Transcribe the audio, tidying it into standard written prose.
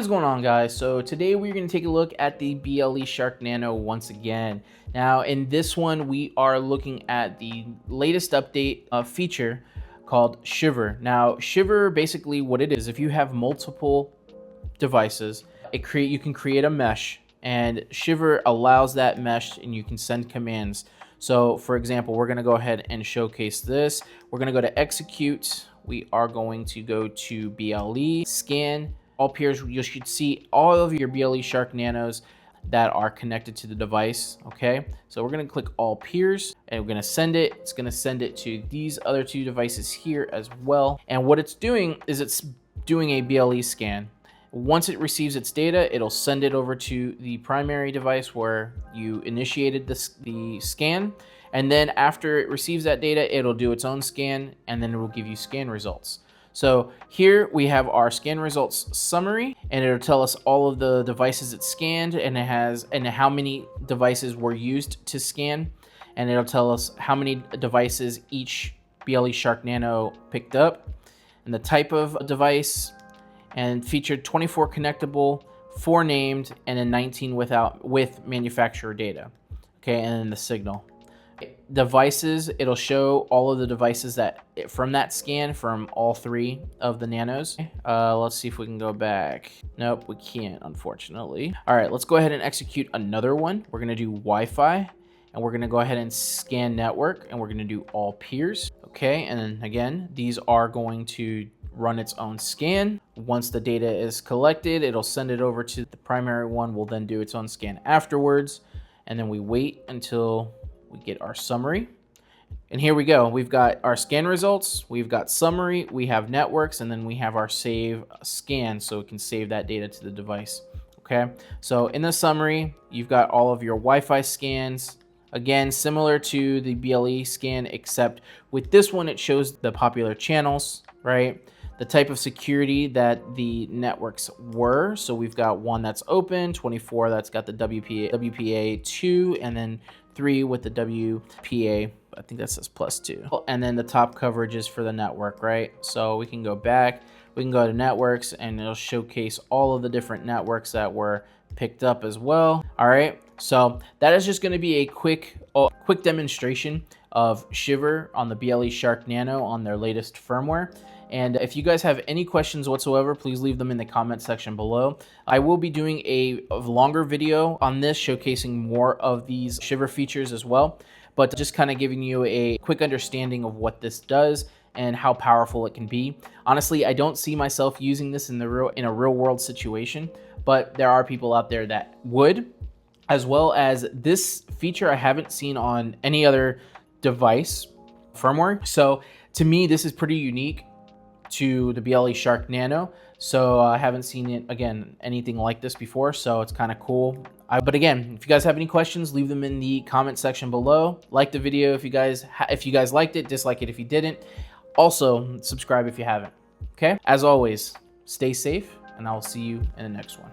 What is going on, guys? So today we're going to take a look at the BLEShark Nano once again. Now in this one we are looking at the latest update feature called Shiver. Now Shiver, basically what it is, if you have multiple devices, you can create a mesh, and Shiver allows that mesh and you can send commands. So for example, we're going to go ahead and showcase this. We're going to go to execute. We are going to go to BLE, scan all peers. You should see all of your BLEShark Nanos that are connected to the device. Okay, so we're going to click all peers and we're going to send it. It's going to send it to these other two devices here as well. And what it's doing is it's doing a BLE scan. Once it receives its data, it'll send it over to the primary device where you initiated the scan. And then after it receives that data, it'll do its own scan, and then it will give you scan results. So here we have our scan results summary, and it'll tell us all of the devices it scanned, and how many devices were used to scan, and it'll tell us how many devices each BLEShark Nano picked up, and the type of device, and featured 24 connectable, 4 named, and then 19 with manufacturer data. Okay, and then the signal. Devices, it'll show all of the devices that from that scan from all 3 of the nanos. Let's see if we can go back. Nope, we can't, unfortunately. All right, let's go ahead and execute another one. We're gonna do Wi-Fi, and we're gonna go ahead and scan network, and we're gonna do all peers. Okay, and then again, these are going to run its own scan. Once the data is collected, it'll send it over to the primary one. Will then do its own scan afterwards, and then we wait until we get our summary. And here we go. We've got our scan results, we've got summary, we have networks, and then we have our save scan, so we can save that data to the device. Okay, so in the summary, you've got all of your Wi-Fi scans. Again, similar to the BLE scan, except with this one, it shows the popular channels, right? The type of security that the networks were. So we've got 1 that's open, 24 that's got the WPA2, and then 3 with the WPA, I think that says +2. And then the top coverages for the network, right? So we can go back, we can go to networks, and it'll showcase all of the different networks that were picked up as well. All right, so that is just going to be a quick demonstration of Shiver on the BLEShark Nano on their latest firmware. And if you guys have any questions whatsoever, please leave them in the comment section below. I will be doing a longer video on this, showcasing more of these Shiver features as well, but just kind of giving you a quick understanding of what this does and how powerful it can be. Honestly, I don't see myself using this in a real world situation, but there are people out there that would, as well as this feature I haven't seen on any other device firmware. So to me, this is pretty unique to the BLEShark Nano. So I haven't seen it, again, anything like this before, so it's kind of cool. But again, if you guys have any questions, leave them in the comment section below. Like the video if you guys liked it, dislike it if you didn't. Also, subscribe if you haven't. Okay? As always, stay safe, and I will see you in the next one.